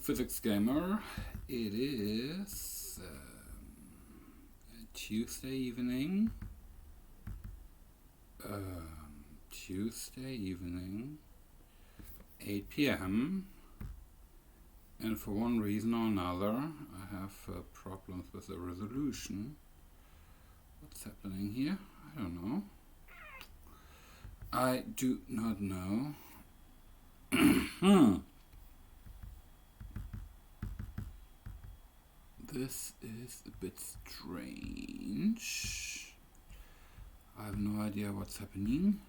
Physics Gamer. It is Tuesday evening. 8 p.m. And for one reason or another, I have problems with the resolution. What's happening here? I don't know. I do not know. This is a bit strange. I have no idea what's happening.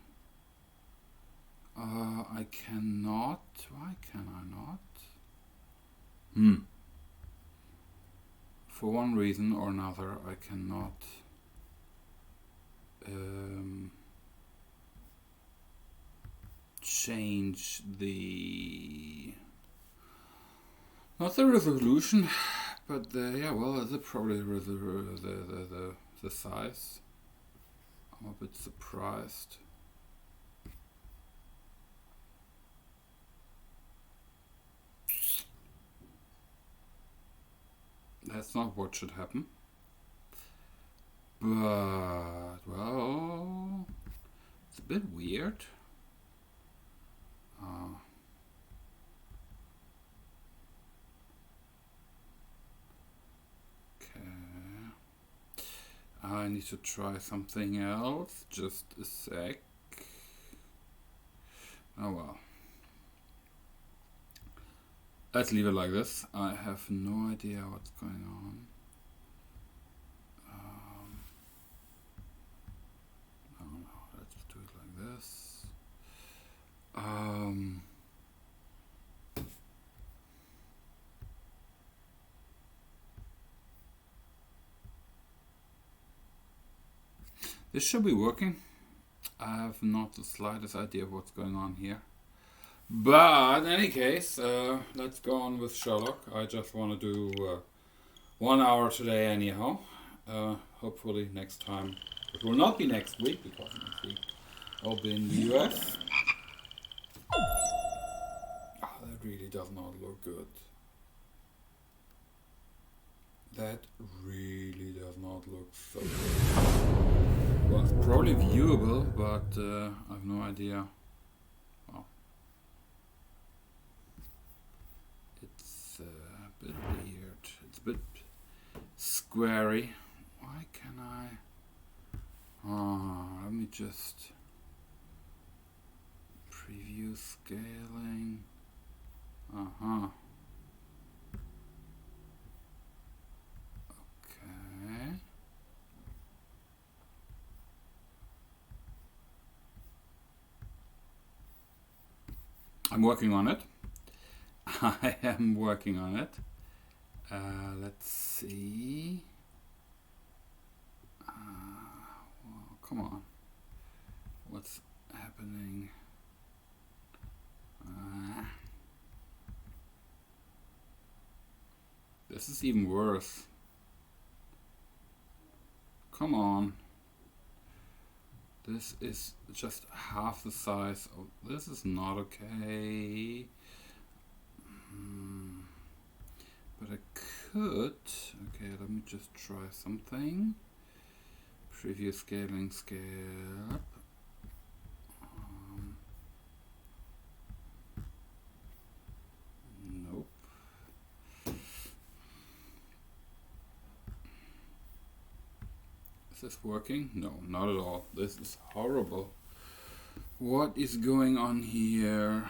I cannot. Why can I not? For one reason or another, I cannot change the not the resolution, but probably the size. I'm a bit surprised. That's not what should happen. But, well, it's a bit weird. Okay. I need to try something else. Just a sec. Oh well. Let's leave it like this. I have no idea what's going on. No, let's do it like this. This should be working. I have not the slightest idea of what's going on here. But in any case, let's go on with Sherlock. I just want to do 1 hour today anyhow. Hopefully next time. It will not be next week, because next week I'll be in the US. That really does not look good. That really does not look so good. Well, it's probably viewable, but I have no idea. Well, it's a bit weird. It's a bit squarey. Why can I? Let me just preview scaling. Okay. I'm working on it. I am working on it. Let's see. Well, come on. What's happening? This is even worse. Come on. This is just half the size of this. Is not okay. But I could. Okay, let me just try something. Preview scaling, scale up. Nope. Is this working? No, not at all. This is horrible. What is going on here?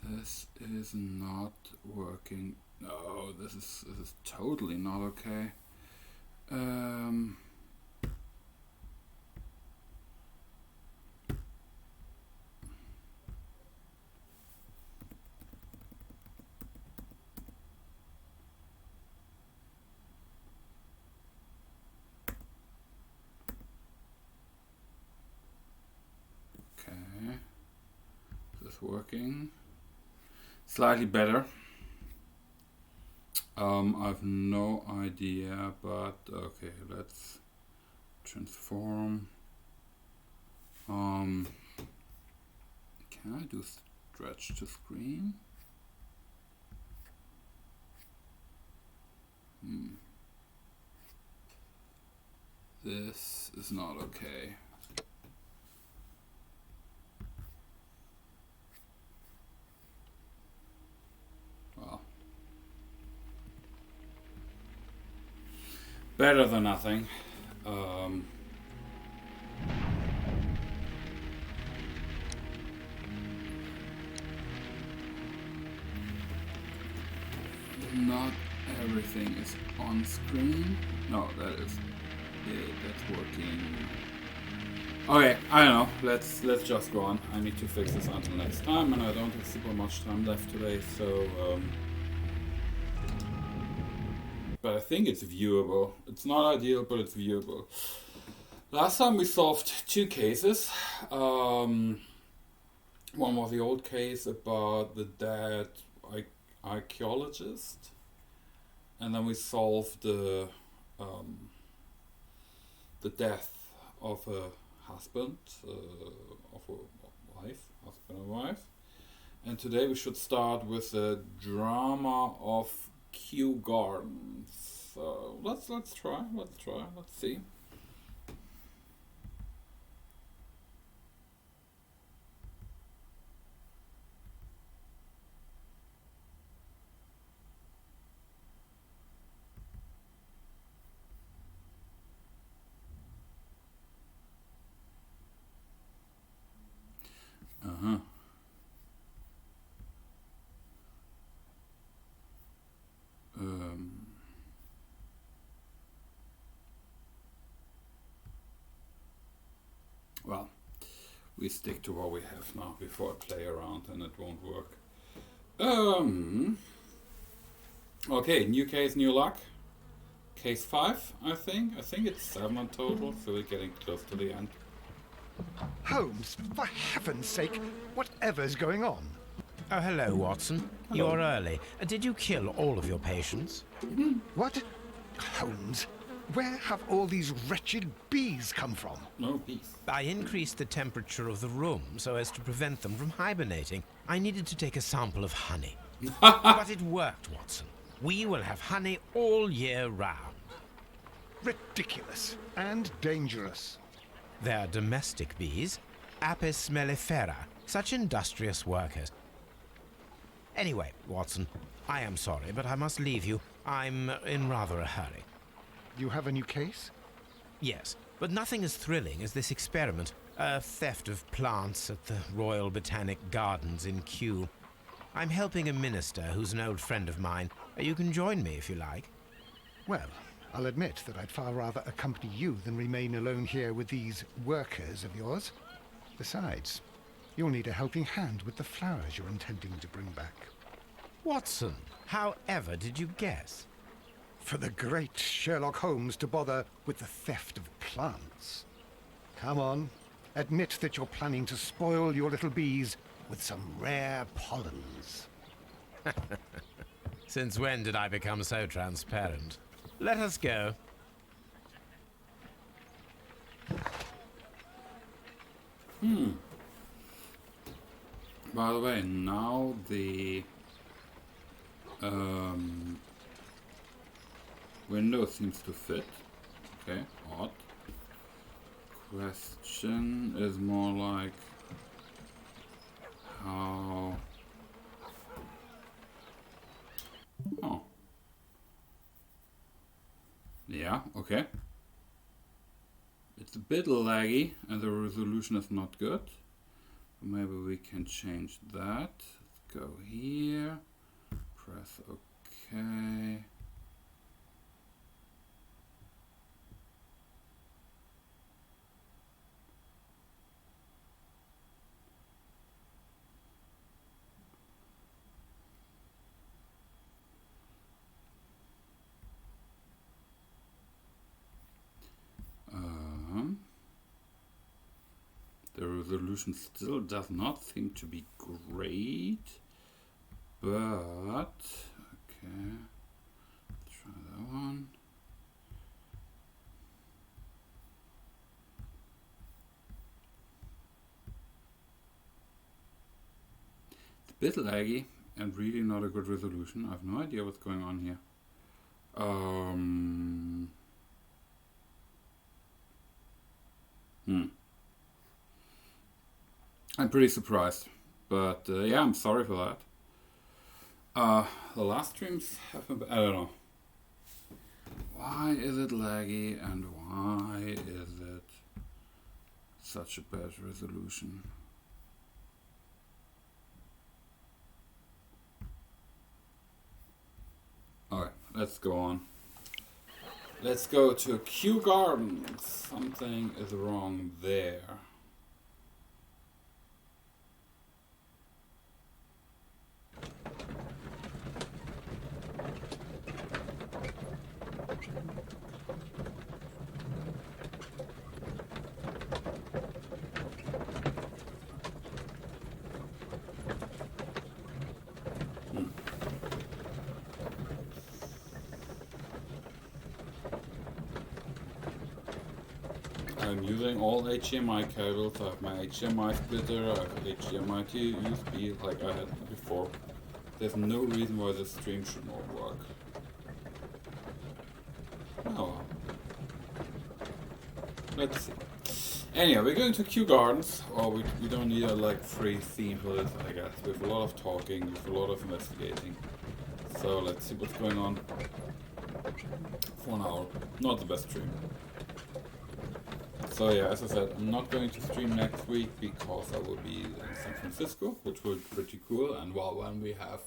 This is not working. No, this is totally not okay. Okay, is this working? Slightly better. I've no idea, but okay, let's transform. Can I do stretch to screen? This is not okay. Well, better than nothing. Not everything is on screen. No, that is it. That's working. Okay, I don't know. Let's just go on. I need to fix this until next time, and I don't have super much time left today, so but I think it's viewable. It's not ideal, but it's viewable. Last time we solved 2 cases. One was the old case about the dead archaeologist, and then we solved the death of a husband, of a wife, husband and wife. And today we should start with the drama of Kew Gardens. So let's try. Let's see. Well, we stick to what we have now before I play around and it won't work. Okay, new case, new luck. Case 5, I think. I think it's 7 in total, so we're getting close to the end. Holmes, for heaven's sake, whatever's going on? Oh, hello, Watson. Hello. You're early. Did you kill all of your patients? What? Holmes, where have all these wretched bees come from? No peace. I increased the temperature of the room so as to prevent them from hibernating. I needed to take a sample of honey. But it worked, Watson. We will have honey all year round. Ridiculous and dangerous. They're domestic bees, Apis mellifera, such industrious workers. Anyway, Watson, I am sorry, but I must leave you. I'm in rather a hurry. You have a new case? Yes, but nothing as thrilling as this experiment. A theft of plants at the Royal Botanic Gardens in Kew. I'm helping a minister who's an old friend of mine. You can join me if you like. Well, I'll admit that I'd far rather accompany you than remain alone here with these workers of yours. Besides, you'll need a helping hand with the flowers you're intending to bring back. Watson, however did you guess? For the great Sherlock Holmes to bother with the theft of plants. Come on, admit that you're planning to spoil your little bees with some rare pollens. Since when did I become so transparent? Let us go. By the way, now the window seems to fit. Okay, odd. Question is more like how... Oh. Yeah, okay. It's a bit laggy and the resolution is not good. Maybe we can change that. Let's go here. Press OK. The resolution still does not seem to be great, but okay. Bit laggy and really not a good resolution. I have no idea what's going on here. I'm pretty surprised, but yeah, I'm sorry for that. The last streams have been, I don't know. Why is it laggy and why is it such a bad resolution? Alright, let's go on. Let's go to Kew Gardens. Something is wrong there. I'm using all HDMI cables. I have my HDMI splitter, I have HDMI to USB like I had before. There's no reason why this stream should not work. Oh. Let's see. Anyway, we're going to Kew Gardens. Or we don't need a like free theme for this, I guess. We have a lot of talking, we have a lot of investigating. So let's see what's going on. For an hour. Not the best stream. So yeah, as I said, I'm not going to stream next week because I will be in San Francisco, which will be pretty cool. And well, when we have,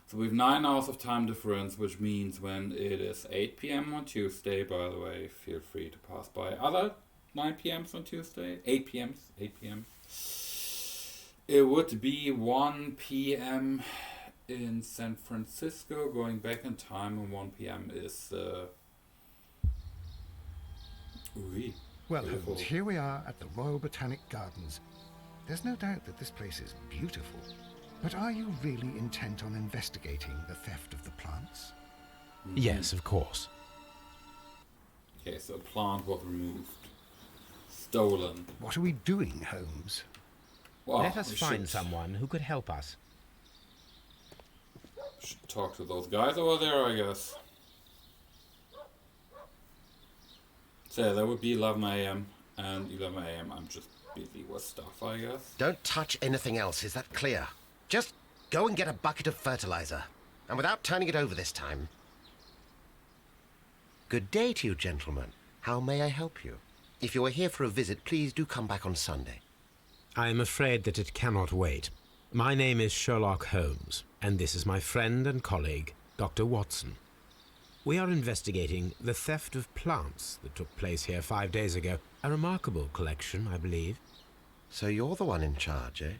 so we have 9 hours of time difference, which means when it is 8 p.m. on Tuesday, by the way, feel free to pass by other 9 p.m.s on Tuesday, 8 p.m. It would be 1 p.m. in San Francisco, going back in time, and 1 p.m. is Well, Holmes, here we are at the Royal Botanic Gardens. There's no doubt that this place is beautiful. But are you really intent on investigating the theft of the plants? Yes, of course. Okay, so a plant was removed. Stolen. What are we doing, Holmes? Well, Let us we find someone who could help us. should talk to those guys over there, I guess. So that would be 11 a.m. and 11 a.m. I'm just busy with stuff, I guess. Don't touch anything else, is that clear? Just go and get a bucket of fertilizer. And without turning it over this time. Good day to you, gentlemen. How may I help you? If you are here for a visit, please do come back on Sunday. I am afraid that it cannot wait. My name is Sherlock Holmes, and this is my friend and colleague, Dr. Watson. We are investigating the theft of plants that took place here 5 days ago. A remarkable collection, I believe. So you're the one in charge, eh?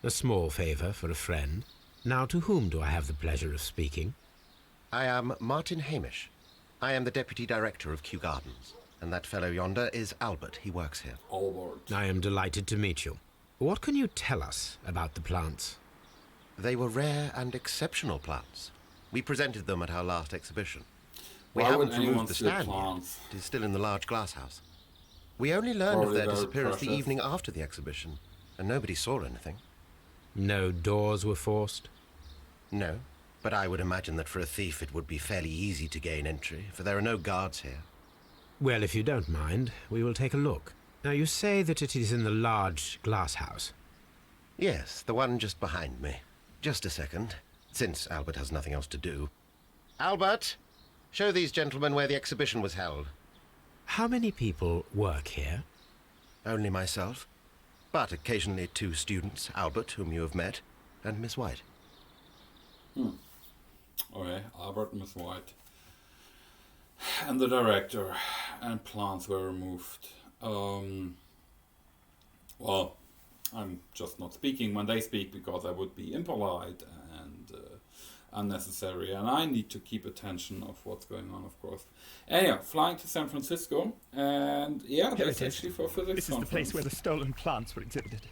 A small favour for a friend. Now, to whom do I have the pleasure of speaking? I am Martyn Hamish. I am the Deputy Director of Kew Gardens. And that fellow yonder is Albert. He works here. Albert. I am delighted to meet you. What can you tell us about the plants? They were rare and exceptional plants. We presented them at our last exhibition. We Why would haven't anyone removed the steal stand yet. plants? It is still in the large glass house. We only learned of Probably their very disappearance the precious. evening after the exhibition, and nobody saw anything. No doors were forced? No, but I would imagine that for a thief it would be fairly easy to gain entry, for there are no guards here. Well, if you don't mind, we will take a look. Now, you say that it is in the large glass house. Yes, the one just behind me. Just a second, since Albert has nothing else to do. Albert, show these gentlemen where the exhibition was held. How many people work here? Only myself, but occasionally 2 students, Albert, whom you have met, and Miss White. Okay, Albert and Miss White. And the director. And plants were removed. Well, I'm just not speaking when they speak because I would be impolite and unnecessary. And I need to keep attention of what's going on, of course. Anyhow, flying to San Francisco. And yeah, Here that's it is. actually for physics This is the place where the stolen plants were exhibited.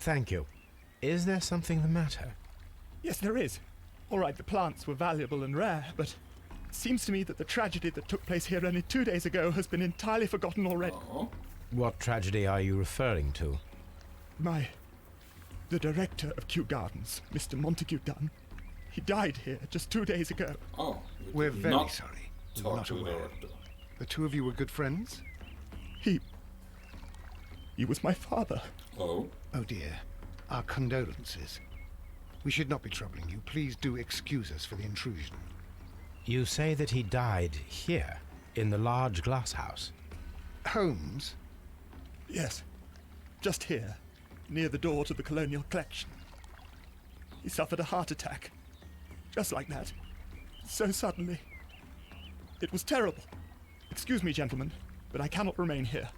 Thank you. Is there something the matter? Yes, there is. All right, the plants were valuable and rare, but it seems to me that the tragedy that took place here only 2 days ago has been entirely forgotten already. Oh, What tragedy are you referring to? My The director of Kew Gardens, Mr. Montague Dunne. He died here just 2 days ago. Oh, We're did very not sorry. talk Not to the aware. director. The two of you were good friends? He was my father. Oh, Oh dear. Our condolences. We should not be troubling you. Please do excuse us for the intrusion. You say that he died here, in the large glass house. Holmes? Yes, just here, near the door to the colonial collection. He suffered a heart attack. Just like that. So suddenly. It was terrible. Excuse me, gentlemen, but I cannot remain here.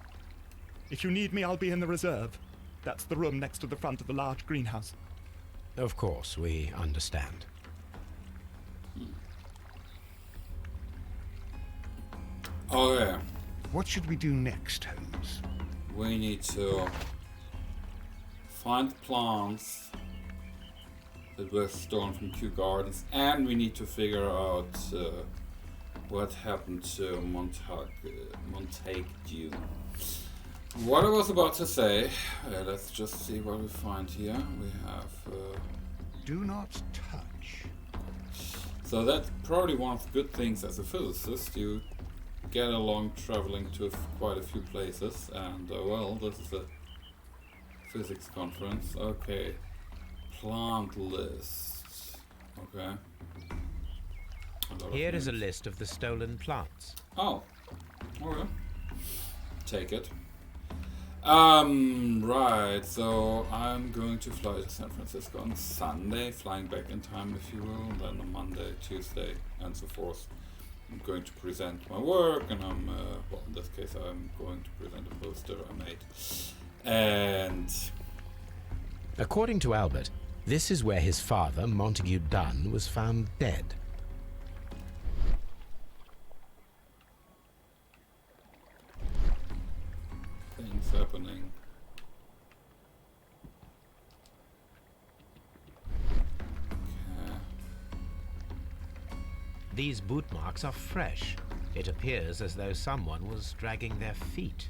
If you need me, I'll be in the reserve. That's the room next to the front of the large greenhouse. Of course, we understand. oh yeah. What should we do next, Holmes? We need to find plants that were stolen from Kew Gardens, and we need to figure out what happened to Montague Dunne. What I was about to say, let's just see what we find here. We have... Do not touch. so that's probably one of the good things as a physicist. You get along traveling to quite a few places, and well, this is a physics conference. Okay, plant list. Okay. Here is a list of the stolen plants. Oh, okay. Take it. Right, so I'm going to fly to San Francisco on Sunday, flying back in time, if you will, and then on Monday, Tuesday, and so forth. I'm going to present my work, and well, in this case, I'm going to present a poster I made. And According to Albert, this is where his father, Montague Dunne, was found dead. things happening. Okay. These boot marks are fresh. It appears as though someone was dragging their feet.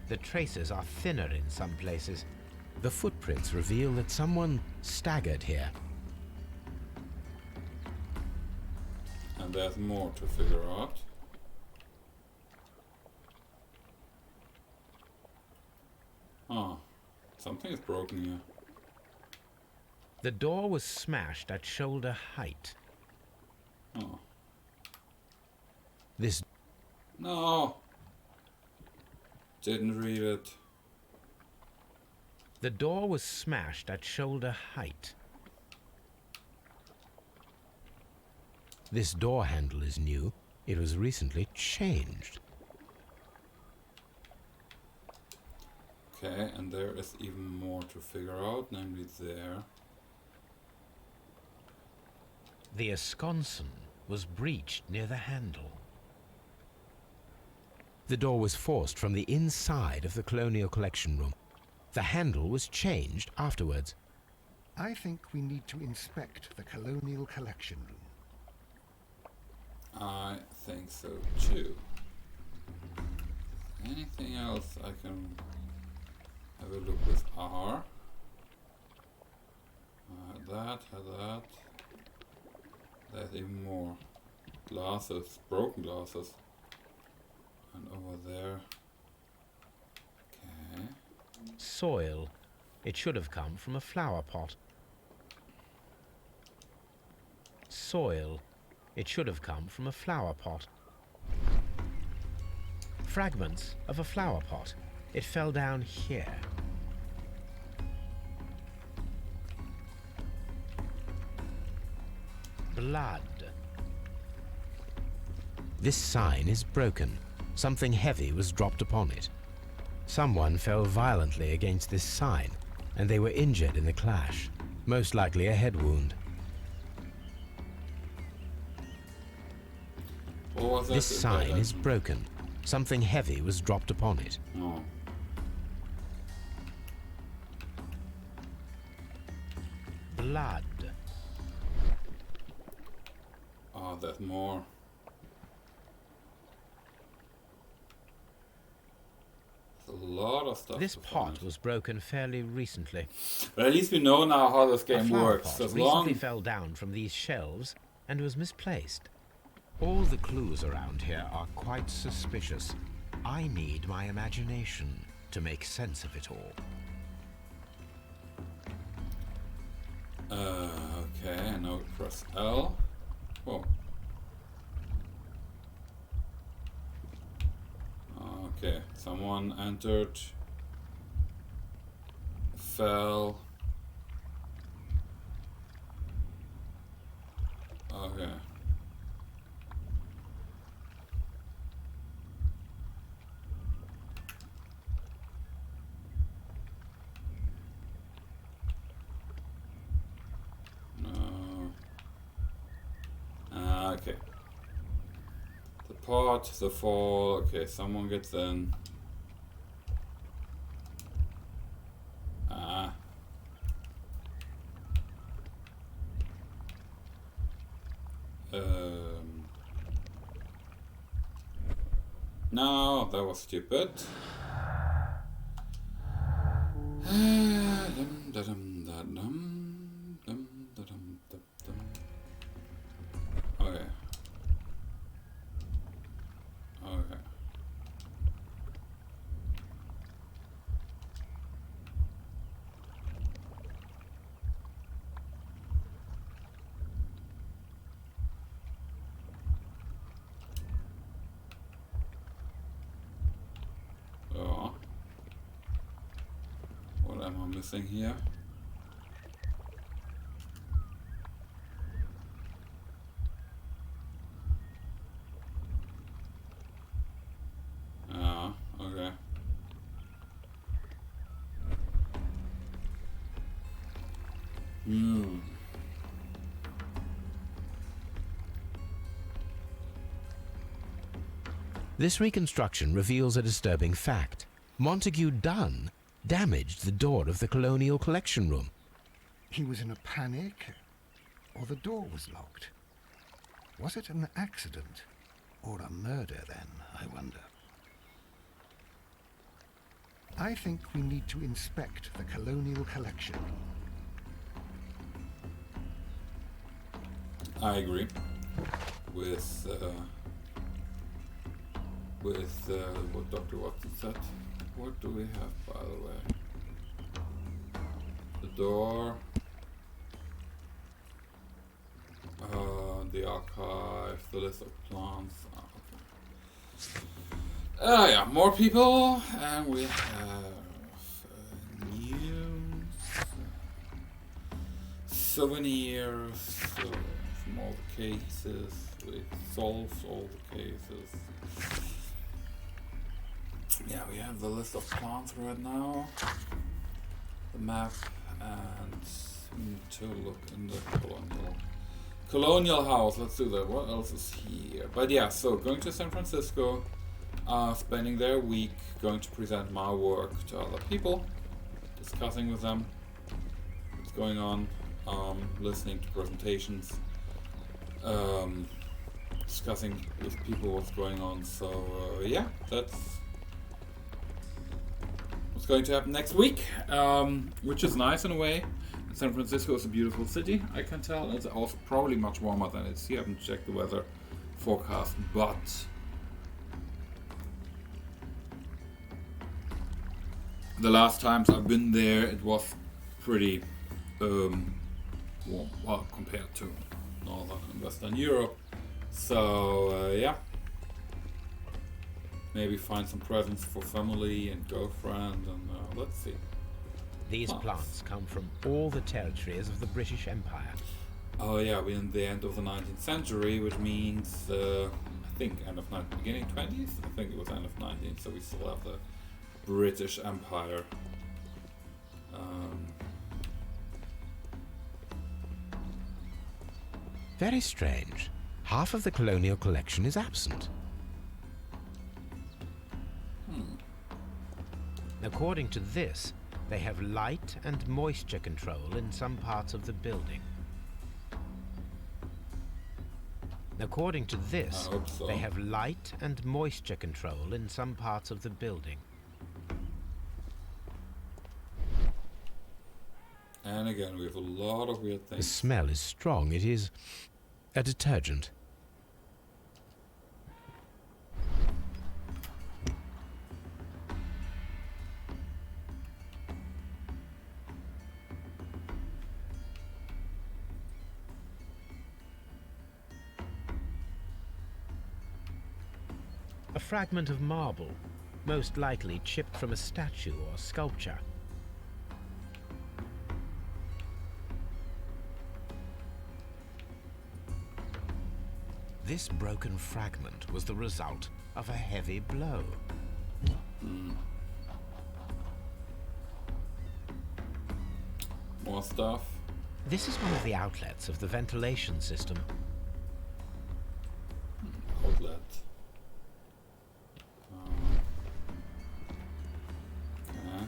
The traces are thinner in some places. The footprints reveal that someone staggered here. And there's more to figure out. Oh, something is broken here. The door was smashed at shoulder height. Oh. This No! Didn't read it. The door was smashed at shoulder height. This door handle is new. It was recently changed. Okay, and there is even more to figure out, namely there. The esconsson was breached near the handle. The door was forced from the inside of the Colonial Collection Room. The handle was changed afterwards. I think we need to inspect the Colonial Collection Room. I think so too. Anything else I can have a look with R? That. There's even more glasses, broken glasses. And over there. Okay. Soil. It should have come from a flower pot. Soil. It should have come from a flower pot. Fragments of a flower pot. It fell down here. Blood. This sign is broken. Something heavy was dropped upon it. Someone fell violently against this sign, and they were injured in the clash. Most likely a head wound. What was that? This sign is broken. Something heavy was dropped upon it. Oh. Blood. Oh, there's more. The a lot of stuff. This to pot find. was broken fairly recently. But at least we know now how this A game flower works. pot As recently long fell down from these shelves and was misplaced. All the clues around here are quite suspicious. I need my imagination to make sense of it all. Okay, now we press L. Oh. Okay, someone entered, fell. Okay. No. Okay. The pot, the fall. Okay, someone gets in. No, that was stupid. Okay. Okay. So, what am I missing here? Okay. This reconstruction reveals a disturbing fact. Montague Dunne damaged the door of the Colonial Collection Room. He was in a panic, or the door was locked. Was it an accident, or a murder then, I wonder? I think we need to inspect the Colonial Collection. I agree with what Dr. Watson said. What do we have, by the way? The door, the archive, the list of plants. Okay. Yeah, more people, and we have news, souvenirs from all the cases. We solved all the cases. Yeah, we have the list of plants right now, the map, and we need to look in the colonial house. Let's do that. What else is here? But yeah, so going to San Francisco, spending there a week, going to present my work to other people, discussing with them what's going on, listening to presentations, discussing with people what's going on. So yeah, that's what's going to happen next week, which is nice in a way. San Francisco is a beautiful city, I can tell. It's also probably much warmer than it's here. I haven't checked the weather forecast, but the last times I've been there, it was pretty warm, well, compared to Northern and Western Europe. So yeah, maybe find some presents for family and girlfriend, and let's see. These plants come from all the territories of the British Empire. Oh yeah, we're in the end of the 19th century, which means I think end of beginning 20th. I think it was end of 19th, so we still have the British Empire. Very strange. Half of the colonial collection is absent. According to this, they have light and moisture control in some parts of the building. According to this, I hope so. they have light and moisture control in some parts of the building. And again, we have a lot of weird The things. smell is strong. It is a detergent. A fragment of marble, most likely chipped from a statue or sculpture. This broken fragment was the result of a heavy blow. More stuff. This is one of the outlets of the ventilation system. Outlet. Okay.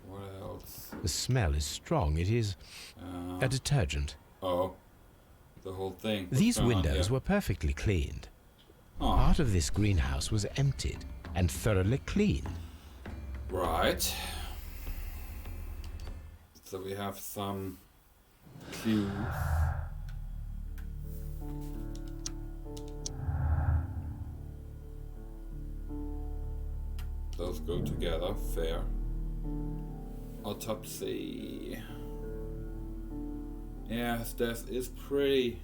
What else? The smell is strong. It is a detergent. Oh. The whole thing. What's These going on windows here? were perfectly cleaned. Oh, Part of this greenhouse was emptied and thoroughly clean. right. So we have some clues. Those go together, fair. Autopsy. Yeah, his death is pretty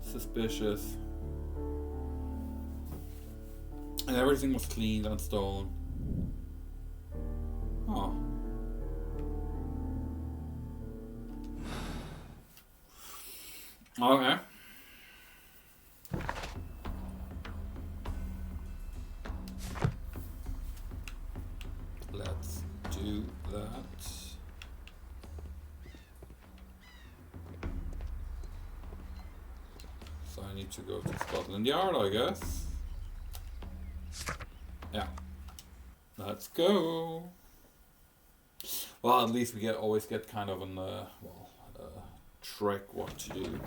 suspicious. And everything was cleaned and stolen. Oh. Okay. Let's do that. So I need to go to Scotland Yard, I guess. Yeah. Let's go. Well, at least we always get kind of an track what to do.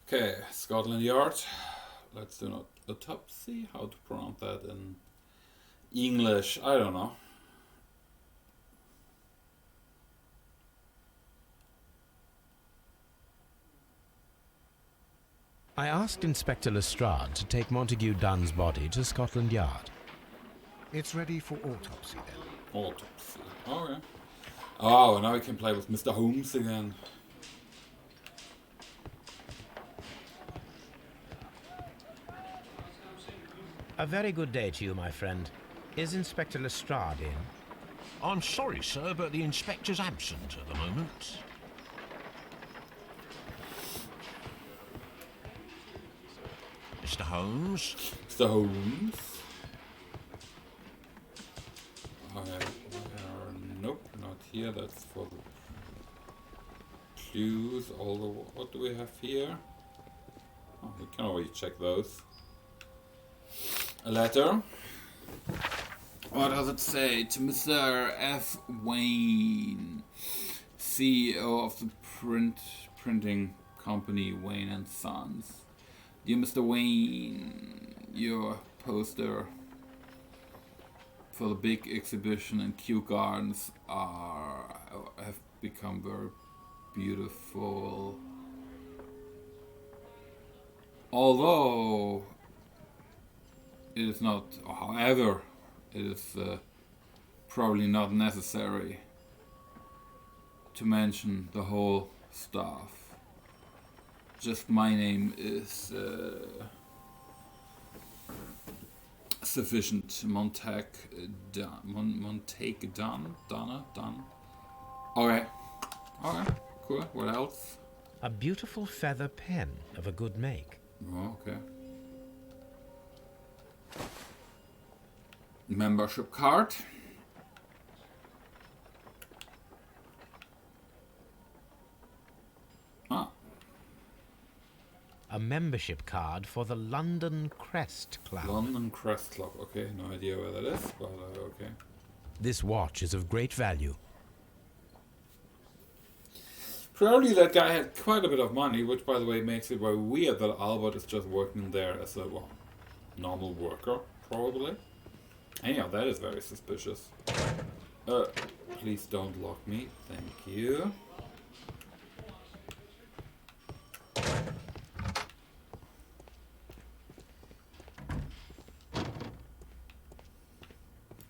Okay, Scotland Yard. Let's do an autopsy. How to pronounce that in English? I don't know. I asked Inspector Lestrade to take Montague Dunne's body to Scotland Yard. It's ready for autopsy then. Autopsy. Okay. Oh, now we can play with Mr. Holmes again. A very good day to you, my friend. Is Inspector Lestrade in? I'm sorry, sir, but the inspector's absent at the moment. Mr. Holmes? Mr. Holmes. Okay. Nope, not here. That's for the clues. Although, what do we have here? Oh, we can always check those. A letter. What does it say? To Mr. F. Wayne, CEO of the printing company Wayne and Sons. Dear Mr. Wayne, your poster for the big exhibition in Kew Gardens have become very beautiful. Although it is not, however, it is probably not necessary to mention the whole staff. Just my name is sufficient. Montague Dunne. Okay. Okay. Cool. What else? A beautiful feather pen of a good make. Oh, okay. Membership card. Ah, a membership card for the London Crest Club. London Crest Club. Okay, no idea where that is, but okay. This watch is of great value. Probably that guy had quite a bit of money, which, by the way, makes it very weird that Albert is just working there as a, well, normal worker, probably. Anyhow, that is very suspicious. Please don't lock me. Thank you.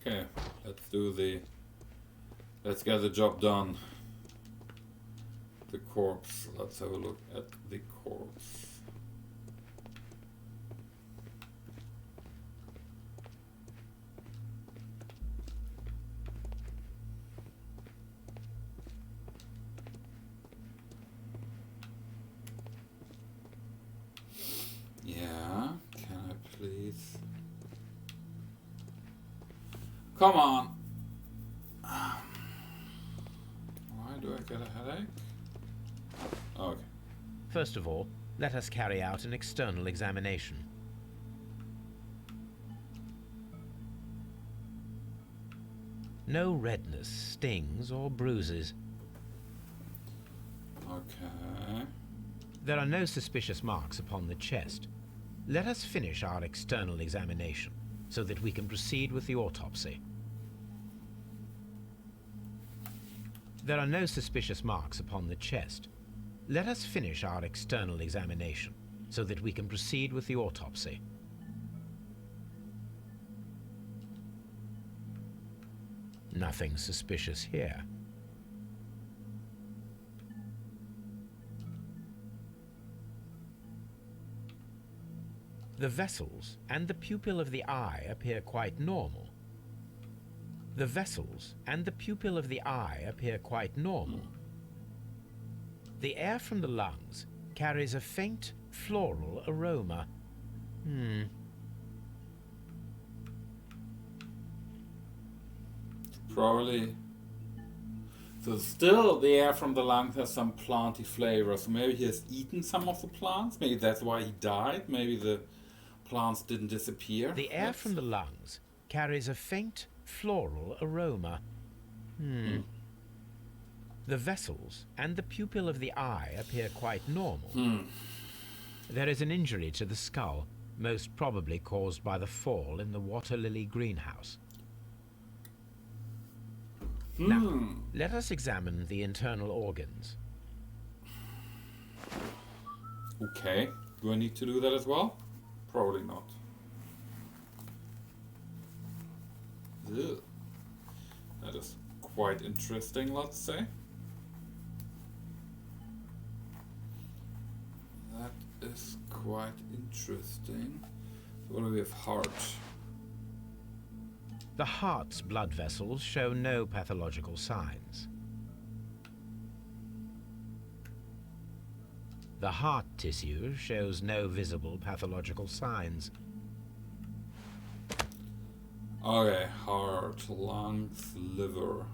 Okay, let's get the job done. The corpse. Let's have a look at the corpse. Yeah, can I please? Come on. Why do I get a headache? Okay. First of all, let us carry out an external examination. No redness, stings, or bruises. Okay. There are no suspicious marks upon the chest. Let us finish our external examination so that we can proceed with the autopsy. There are no suspicious marks upon the chest. Let us finish our external examination so that we can proceed with the autopsy. Nothing suspicious here. The vessels and the pupil of the eye appear quite normal. The vessels and the pupil of the eye appear quite normal. The air from the lungs carries a faint floral aroma. Probably. So still the air from the lungs has some planty flavor. So maybe he has eaten some of the plants. Maybe that's why he died. Maybe the plants didn't disappear. The air from the lungs carries a faint floral aroma. The vessels and the pupil of the eye appear quite normal. There is an injury to the skull, most probably caused by the fall in the water lily greenhouse. Now, let us examine the internal organs. Okay. Do I need to do that as well? Probably not. Ugh. That is quite interesting, let's say. That is quite interesting. So what do we have? Heart. The heart's blood vessels show no pathological signs. The heart tissue shows no visible pathological signs. Okay, heart, lungs, liver.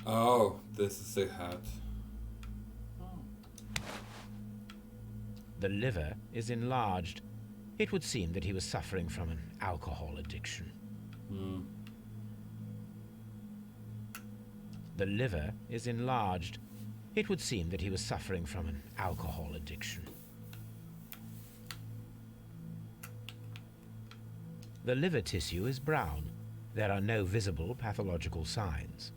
Oh, this is the head. The liver is enlarged. It would seem that he was suffering from an alcohol addiction. The liver is enlarged. It would seem that he was suffering from an alcohol addiction. The liver tissue is brown. There are no visible pathological signs.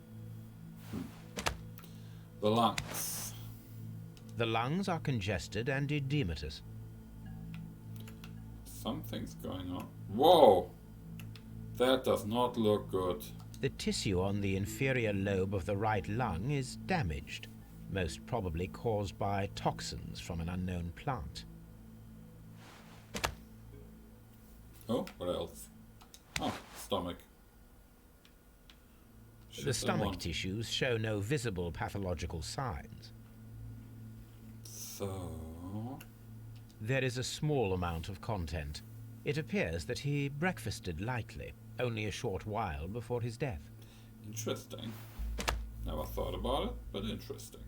The lungs. The lungs are congested and edematous. Something's going on. Whoa! That does not look good. The tissue on the inferior lobe of the right lung is damaged, most probably caused by toxins from an unknown plant. Oh, what else? Oh, stomach. The stomach tissues show no visible pathological signs. So... There is a small amount of content. It appears that he breakfasted lightly, only a short while before his death. Interesting. Never thought about it, but interesting.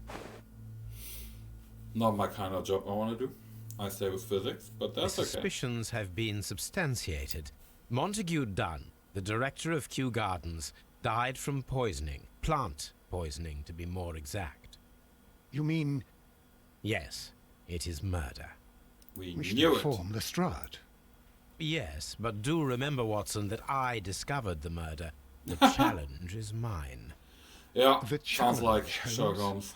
Not my kind of job I want to do. I stay with physics, but that's okay. Suspicions have been substantiated. Montague Dunne, the director of Kew Gardens, died from poisoning. Plant poisoning, to be more exact. You mean Yes, it is murder. We we should knew it. inform Lestrade? Yes, but do remember, Watson, that I discovered the murder. The challenge is mine. Yeah, The sounds like challenge, Sherlock Holmes. Holmes.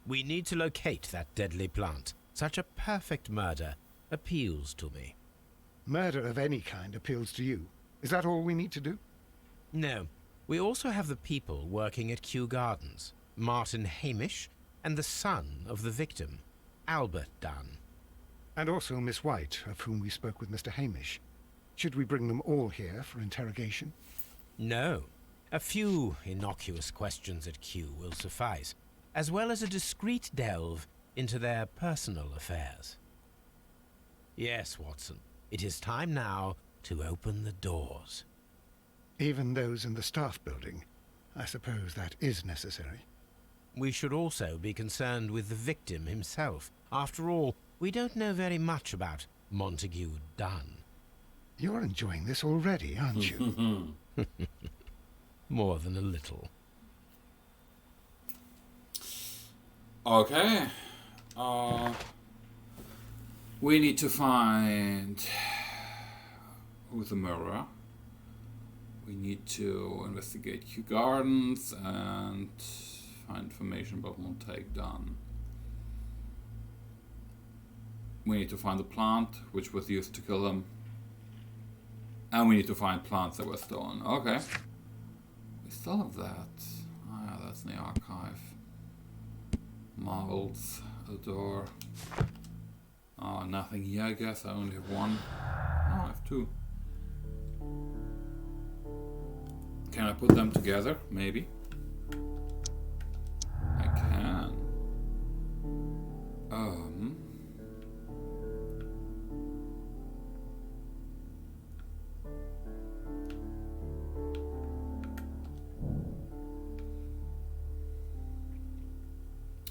We need to locate that deadly plant. Such a perfect murder appeals to me. Murder of any kind appeals to you. Is that all we need to do? No, we also have the people working at Kew Gardens. Martyn Hamish and the son of the victim, Albert Dunne. And also Miss White, of whom we spoke with Mr. Hamish. Should we bring them all here for interrogation? No, a few innocuous questions at Kew will suffice, as well as a discreet delve into their personal affairs. Yes, Watson, it is time now to open the doors. Even those in the staff building. I suppose that is necessary. We should also be concerned with the victim himself. After all, we don't know very much about Montague Dunne. You're enjoying this already, aren't you? More than a little. Okay. We need to find who's the murderer. We need to investigate Kew Gardens and find information about Montague Dunne. We need to find the plant which was used to kill him. And we need to find plants that were stolen. Okay. We still have that. Ah, yeah, that's in the archive. Marvels, a door. Oh, nothing here, I guess. I only have one. Oh, I have two. Can I put them together? Maybe. I can.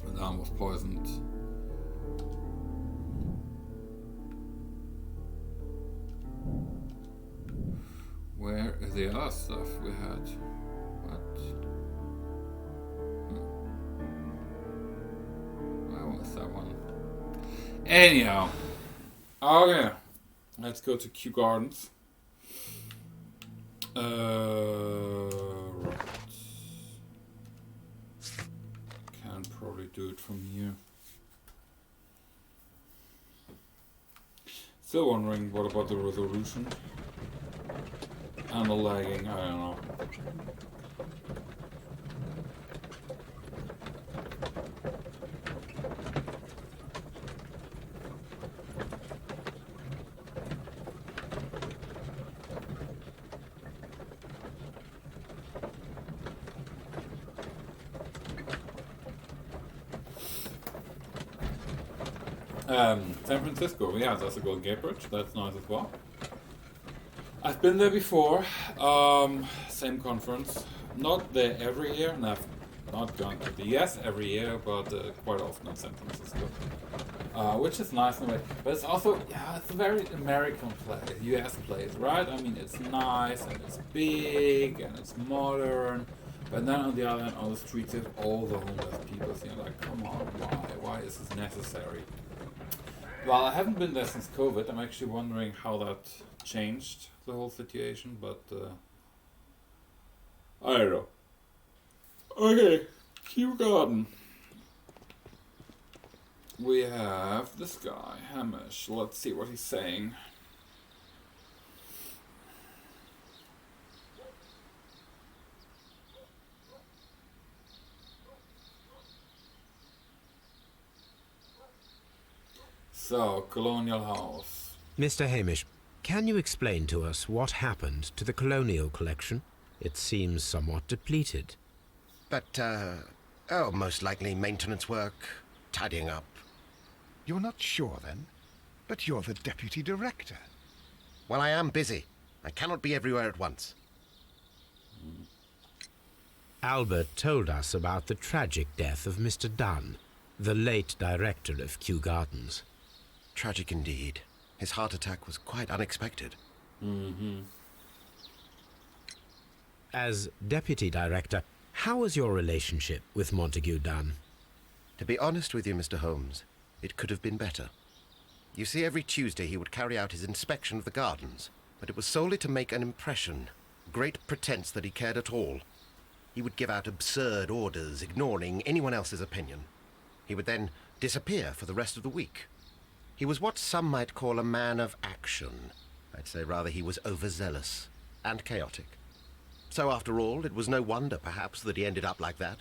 The arm was poisoned. Where is the other stuff we had? What? Where was that one? Anyhow. Okay. Let's go to Kew Gardens. Right. Can probably do it from here. Still wondering what about the resolution? And the lagging, I don't know. San Francisco, yeah, that's a Golden Gate Bridge. That's nice as well. I've been there before. Same conference. Not there every year, and I've not gone to the US every year, but quite often in San Francisco. Which is nice in a way. But it's also, yeah, it's a very American place, US place, right? I mean, it's nice, and it's big, and it's modern. But then on the other hand, on the streets, you have all the homeless people. So you're like, come on, why? Why is this necessary? Well, I haven't been there since COVID. I'm actually wondering how that changed the whole situation, but I don't know. Okay, Kew Garden. We have this guy, Hamish. Let's see what he's saying. So, Colonial House. Mr. Hamish, can you explain to us what happened to the colonial collection? It seems somewhat depleted. But, most likely maintenance work, tidying up. You're not sure, then? But you're the deputy director. Well, I am busy. I cannot be everywhere at once. Albert told us about the tragic death of Mr. Dunne. the late director of Kew Gardens. Tragic indeed. His heart attack was quite unexpected. As deputy director, how was your relationship with Montague Dunne? To be honest with you, Mr. Holmes, it could have been better. You see, every Tuesday he would carry out his inspection of the gardens, but it was solely to make an impression. Great pretense that he cared at all. He would give out absurd orders, ignoring anyone else's opinion. He would then disappear for the rest of the week. He was what some might call a man of action. I'd say rather he was overzealous and chaotic. So after all, it was no wonder, perhaps, that he ended up like that,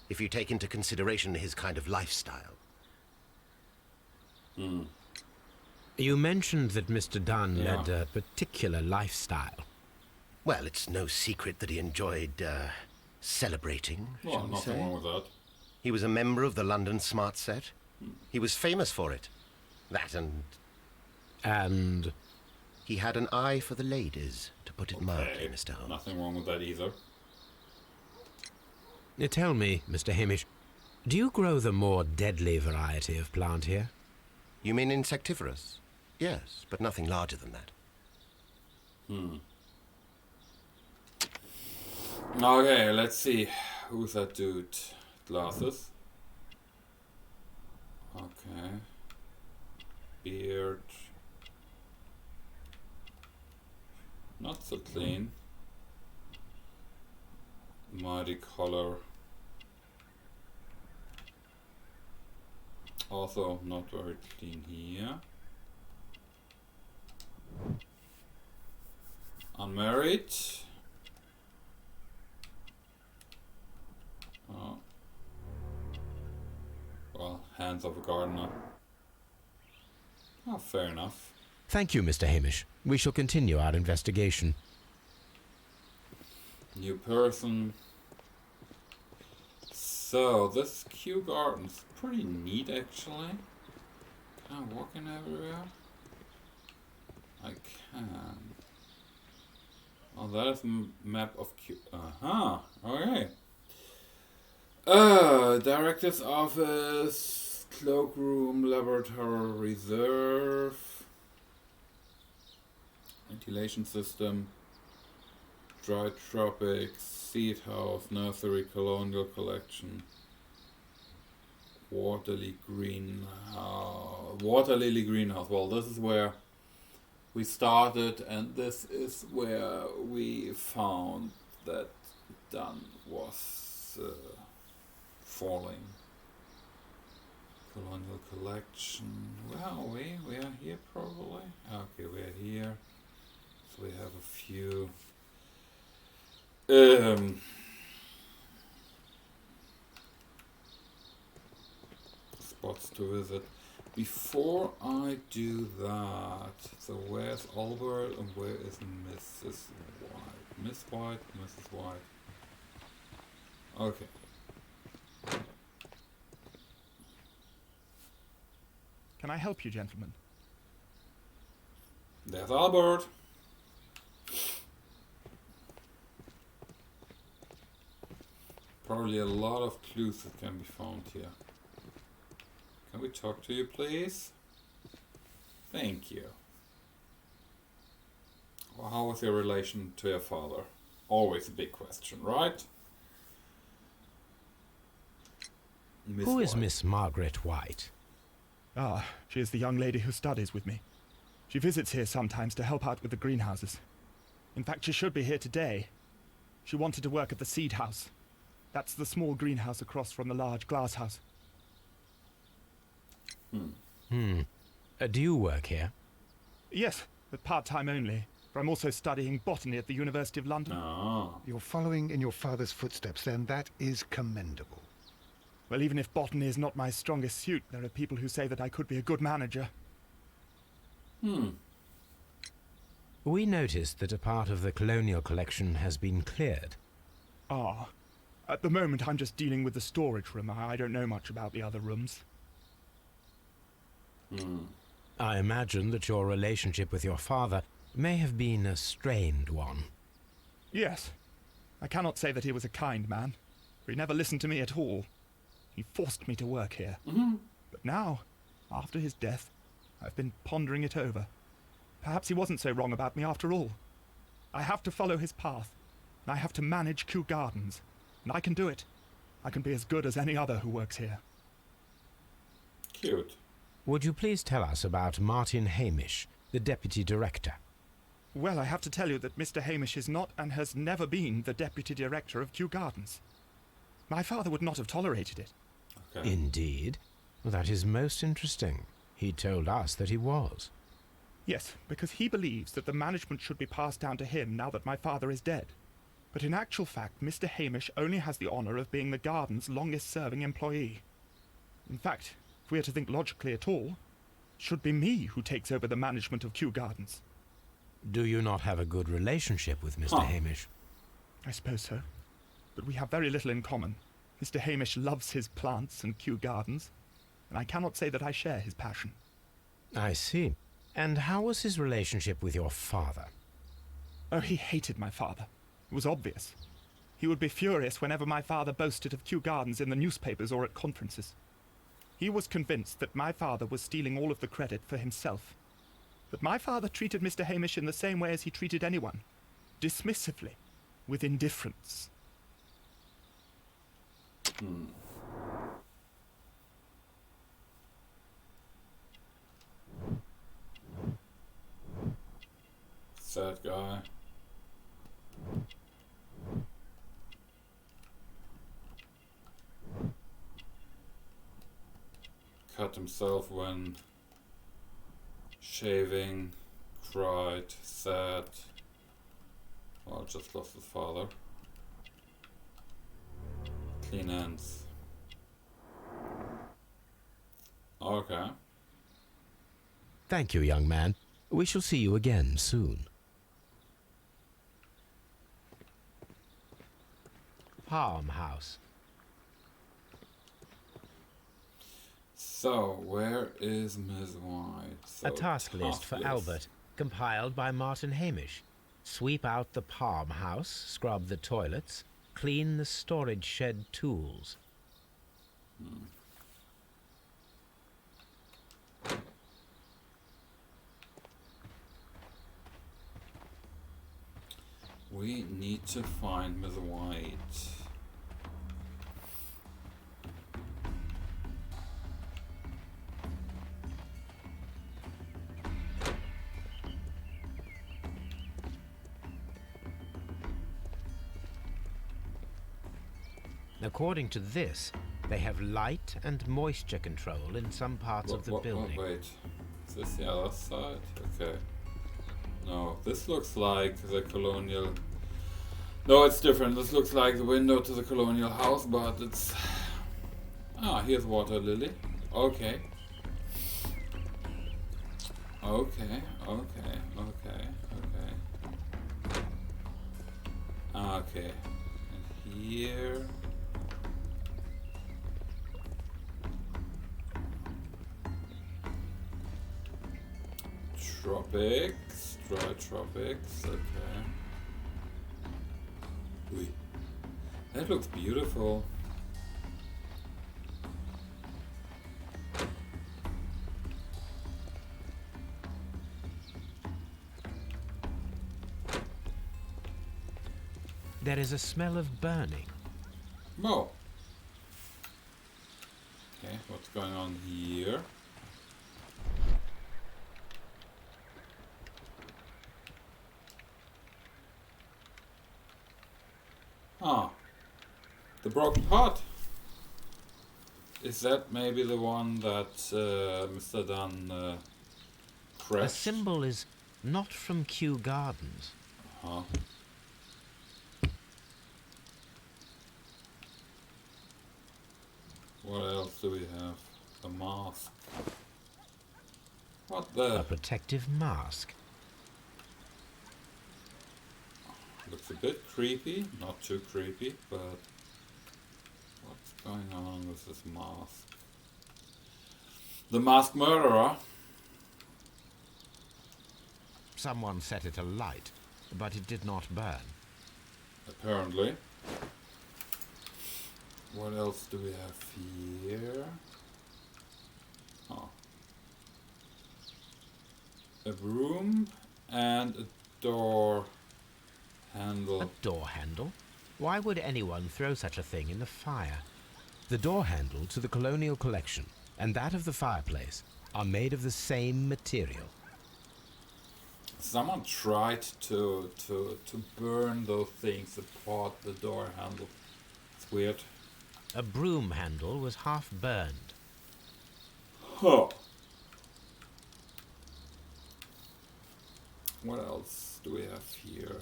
if you take into consideration his kind of lifestyle. You mentioned that Mr. Dunne led a particular lifestyle. Well, it's no secret that he enjoyed, celebrating, shall we Nothing say. wrong with that. He was a member of the London Smart Set. He was famous for it. That And he had an eye for the ladies, to put it mildly, Okay, Mr. Holmes. nothing wrong with that either. tell me, Mr. Hamish, do you grow the more deadly variety of plant here? You mean insectivorous? Yes, but nothing larger than that. Okay, let's see. Who's that dude? Glasses. Okay. Beard. Not so clean. Muddy color. Also not very clean here. Unmarried. Oh. Well, hands of a gardener. Oh, fair enough. Thank you, Mr. Hamish. We shall continue our investigation. New person. So, this Kew Gardens pretty neat actually. Can I walk in everywhere? I can. Oh, that is map of Kew. Okay. Director's office, cloakroom, laboratory reserve, ventilation system, dry tropics, seed house, nursery, colonial collection, water lily greenhouse. Well, this is where we started, and this is where we found that Dunne was falling. Colonial collection. Where are we? We are here probably. Okay, we are here. So we have a few spots to visit. Before I do that, so where's Albert and where is Mrs. White? Miss White, Mrs. White. Okay. Can I help you, gentlemen? There's Albert. Probably a lot of clues that can be found here. Can we talk to you, please? Thank you. Well, how was your relation to your father? Always a big question, right? Who is White. Miss Margaret White? Ah, she is the young lady who studies with me. She visits here sometimes to help out with the greenhouses. In fact, she should be here today. She wanted to work at the seed house. That's the small greenhouse across from the large glass house. Do you work here? Yes, but part-time only. For I'm also studying botany at the University of London. Ah. You're following in your father's footsteps, then. That is commendable. Well, even if botany is not my strongest suit, there are people who say that I could be a good manager. We noticed that a part of the colonial collection has been cleared. Ah. At the moment, I'm just dealing with the storage room. I don't know much about the other rooms. I imagine that your relationship with your father may have been a strained one. Yes. I cannot say that he was a kind man, for he never listened to me at all. He forced me to work here. But now, after his death, I've been pondering it over. Perhaps he wasn't so wrong about me after all. I have to follow his path, and I have to manage Kew Gardens. And I can do it. I can be as good as any other who works here. Cute. Would you please tell us about Martyn Hamish, the deputy director? Well, I have to tell you that Mr. Hamish is not and has never been the deputy director of Kew Gardens. My father would not have tolerated it. Okay. Indeed. Well, that is most interesting. He told us that he was. Yes, because he believes that the management should be passed down to him now that my father is dead. But in actual fact, Mr. Hamish only has the honour of being the garden's longest-serving employee. In fact, if we are to think logically at all, it should be me who takes over the management of Kew Gardens. Do you not have a good relationship with Mr. Hamish? I suppose so. But we have very little in common. Mr. Hamish loves his plants and Kew Gardens, and I cannot say that I share his passion. I see. And how was his relationship with your father? Oh, he hated my father. It was obvious. He would be furious whenever my father boasted of Kew Gardens in the newspapers or at conferences. He was convinced that my father was stealing all of the credit for himself. But my father treated Mr. Hamish in the same way as he treated anyone, dismissively, with indifference. Sad guy. Cut himself when shaving, cried, sad. Well, just lost his father. Clean ends. Okay. Thank you, young man. We shall see you again soon. Farmhouse. So, where is Ms. White? So, A task list for Albert, compiled by Martyn Hamish. Sweep out the palm house, scrub the toilets, clean the storage shed tools. We need to find Ms. White. According to this, they have light and moisture control in some parts of the building. Wait, is this the other side? Okay. No, this looks like the colonial... No, it's different. This looks like the window to the colonial house, but it's... Ah, here's water lily. Okay. Okay. Okay. And here... Tropics, dry tropics, okay. Wait, that looks beautiful. There is a smell of burning. Oh. Okay, what's going on here? Ah, the broken pot. Is that maybe the one that Mr. Dunne crashed? The symbol is not from Kew Gardens. Huh. What else do we have? A mask. What the? A protective mask. Looks a bit creepy, not too creepy, but what's going on with this mask? The masked murderer. Someone set it alight, but it did not burn. Apparently. What else do we have here? Oh. A broom and a door handle. A door handle? Why would anyone throw such a thing in the fire? The door handle to the colonial collection and that of the fireplace are made of the same material. Someone tried to burn those things apart, the door handle. It's weird. A broom handle was half burned. Huh. What else do we have here?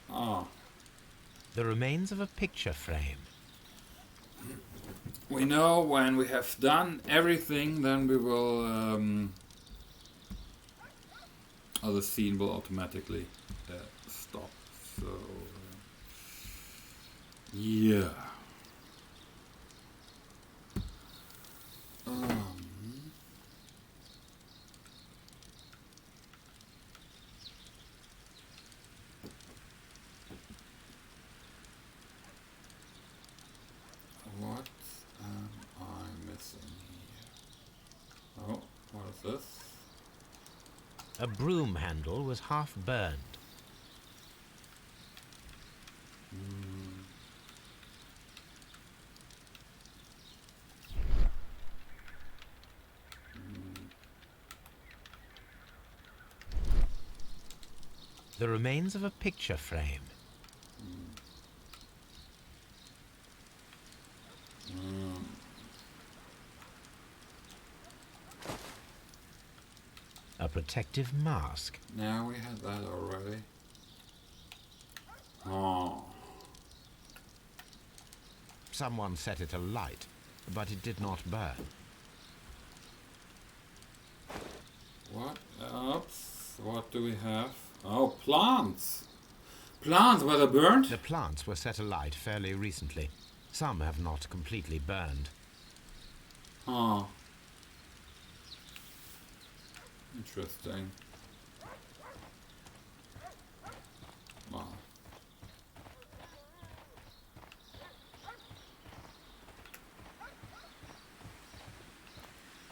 Ah. The remains of a picture frame. We know when we have done everything, then we will, the scene will automatically stop. So, yeah. What am I missing here? Oh, what is this? A broom handle was half burned. The remains of a picture frame. A protective mask. Now we had that already. Oh. Someone set it alight, but it did not burn. What else? What do we have? Oh, plants! Plants, were they burnt? The plants were set alight fairly recently. Some have not completely burned. Oh. Interesting. Wow.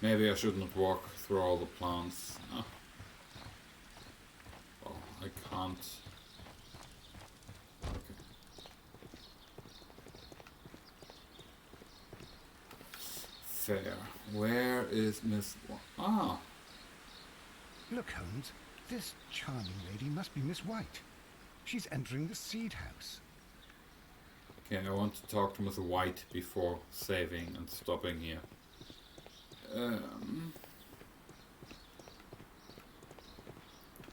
Maybe I shouldn't walk through all the plants. Oh, I can't. Okay. Fair. Where is Miss... Ah! Look, Holmes, this charming lady must be Miss White. She's entering the seed house. Okay, I want to talk to Miss White before saving and stopping here.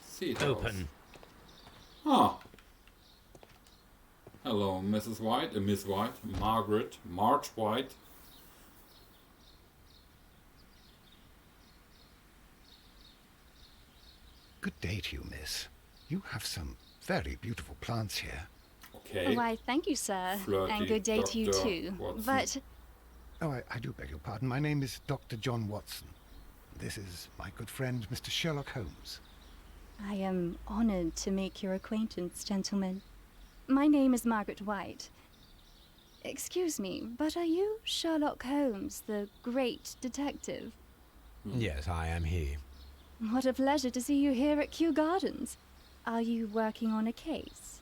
Seed house. Open. Ah. Hello, Mrs. White, Miss White, March White. Good day to you, miss. You have some very beautiful plants here. Okay. Why, thank you, sir. Flirty and good day to you, Dr. too. Watson. But Oh, I do beg your pardon. My name is Dr. John Watson. This is my good friend, Mr. Sherlock Holmes. I am honored to make your acquaintance, gentlemen. My name is Margaret White. Excuse me, but are you Sherlock Holmes, the great detective? Yes, I am he. What a pleasure to see you here at Kew Gardens. Are you working on a case?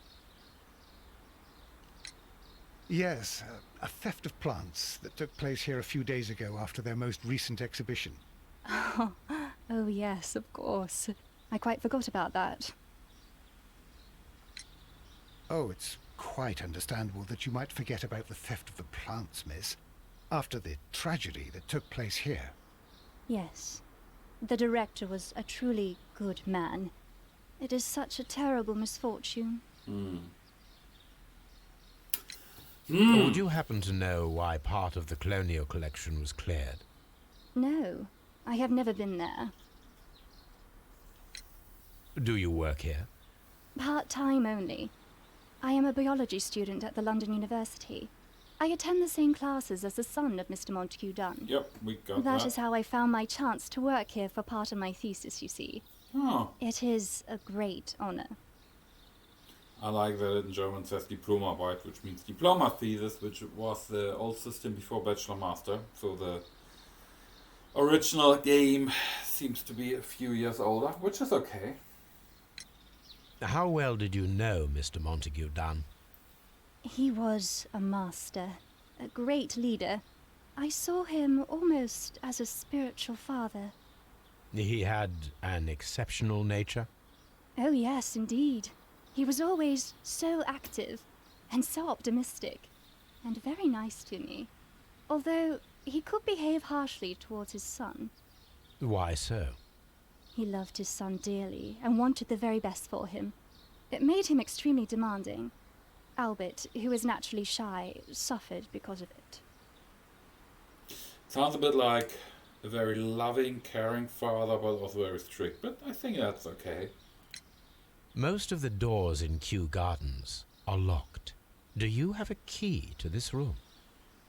Yes, a theft of plants that took place here a few days ago after their most recent exhibition. Oh, yes, of course. I quite forgot about that. Oh, it's quite understandable that you might forget about the theft of the plants, miss, after the tragedy that took place here. Yes. The director was a truly good man. It is such a terrible misfortune. Would you happen to know why part of the colonial collection was cleared? No, I have never been there. Do you work here? Part-time only. I am a biology student at the London University. I attend the same classes as the son of Mr. Montague Dunne. Yep, we got That is how I found my chance to work here for part of my thesis, you see. Oh. It is a great honor. I like that it in German says Diplomarbeit, which means diploma thesis, which was the old system before Bachelor Master. So the original game seems to be a few years older, which is okay. How well did you know Mr. Montague Dunne? He was a master, a great leader. I saw him almost as a spiritual father. He had an exceptional nature? Oh yes, indeed. He was always so active and so optimistic and very nice to me. Although he could behave harshly towards his son. Why so? He loved his son dearly and wanted the very best for him. It made him extremely demanding. Albert, who is naturally shy, suffered because of it. Sounds a bit like a very loving, caring father, but also very strict. But I think that's okay. Most of the doors in Kew Gardens are locked. Do you have a key to this room?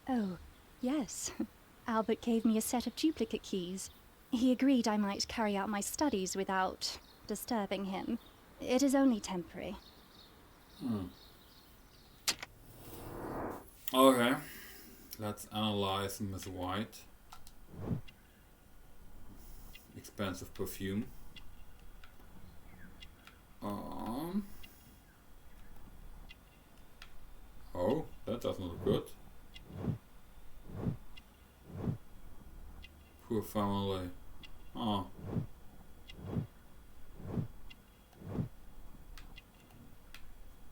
Oh, yes. Albert gave me a set of duplicate keys. He agreed I might carry out my studies without disturbing him. It is only temporary. Okay, let's analyze Miss White. Expensive perfume. Oh, that doesn't look good. Poor family. Oh.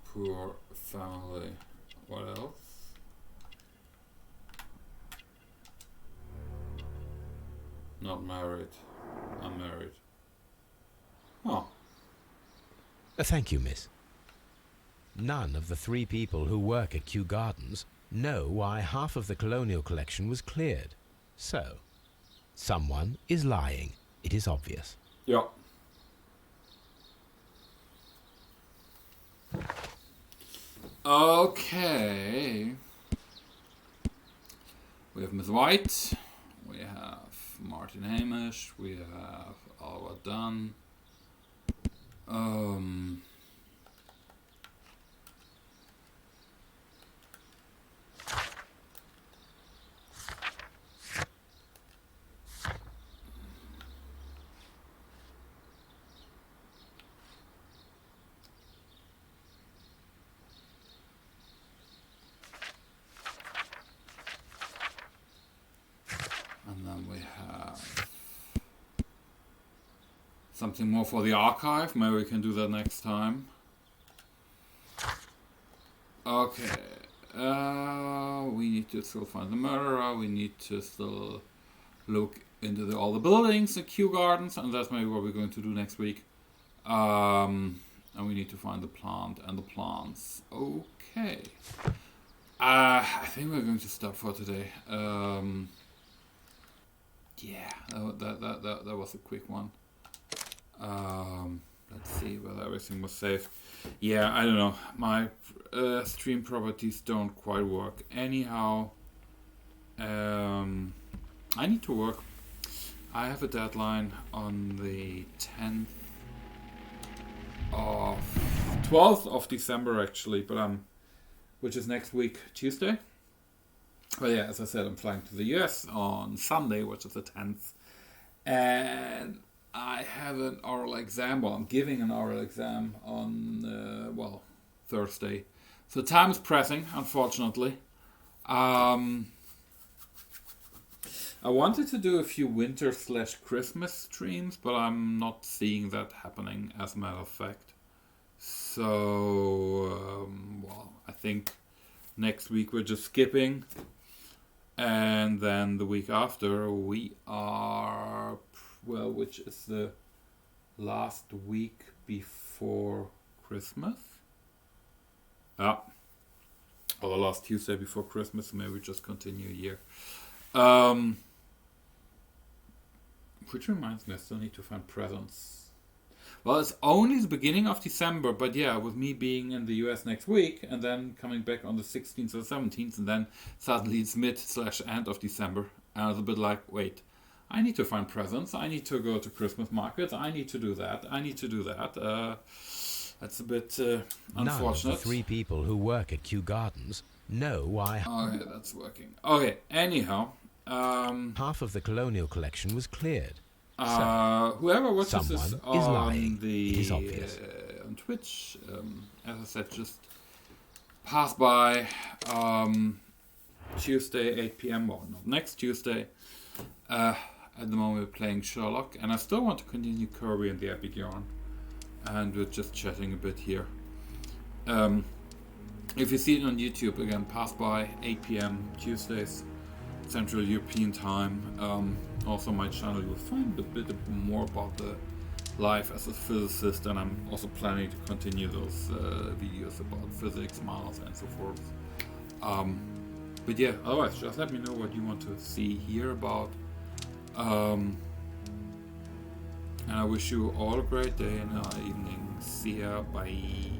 Poor family. What else? Not married. Unmarried. Oh. Thank you, miss. None of the 3 people who work at Kew Gardens know why half of the colonial collection was cleared. So, someone is lying. It is obvious. Yeah. Okay. We have Miss White. We have Martyn Hamish. We have Albert Dunne. And then we have something more for the archive. Maybe we can do that next time. Okay. We need to still find the murderer. We need to still look into all the buildings at Kew Gardens, and that's maybe what we're going to do next week. And we need to find the plant and the plants. Okay. I think we're going to stop for today. Yeah, that was a quick one. Let's see whether everything was saved. Yeah, I don't know. My stream properties don't quite work. Anyhow, I need to work. I have a deadline on the 12th of December actually, but which is next week, Tuesday. But yeah, as I said, I'm flying to the US on Sunday, which is the 10th. And I have an oral exam, well, I'm giving an oral exam on, Thursday. So time is pressing, unfortunately. I wanted to do a few winter/Christmas streams, but I'm not seeing that happening, as a matter of fact. So, I think next week we're just skipping. And then the week after we are, which is the last week before Christmas? Or the last Tuesday before Christmas, maybe we just continue a year. Which reminds me, I still need to find presents. Well, it's only the beginning of December, but yeah, with me being in the US next week, and then coming back on the 16th or 17th, and then suddenly it's mid/end of December, and I was a bit like, wait, I need to find presents, I need to go to Christmas markets, I need to do that. That's a bit None of the unfortunate. 3 people who work at Kew Gardens know why Okay, that's working. Okay, anyhow. half of the colonial collection was cleared. Whoever watches this someone is on lying. the It is obvious. On Twitch, as I said, just pass by Tuesday 8 p.m. or not next Tuesday. At the moment we're playing Sherlock, and I still want to continue Kirby and the Epic Yarn, and we're just chatting a bit here. If you see it on YouTube, again, pass by 8 p.m. Tuesdays, Central European time. Also my channel, you'll find a bit more about the life as a physicist, and I'm also planning to continue those videos about physics, Mars, and so forth. But yeah, otherwise, just let me know what you want to see, hear about. And I wish you all a great day and evening. See ya, bye.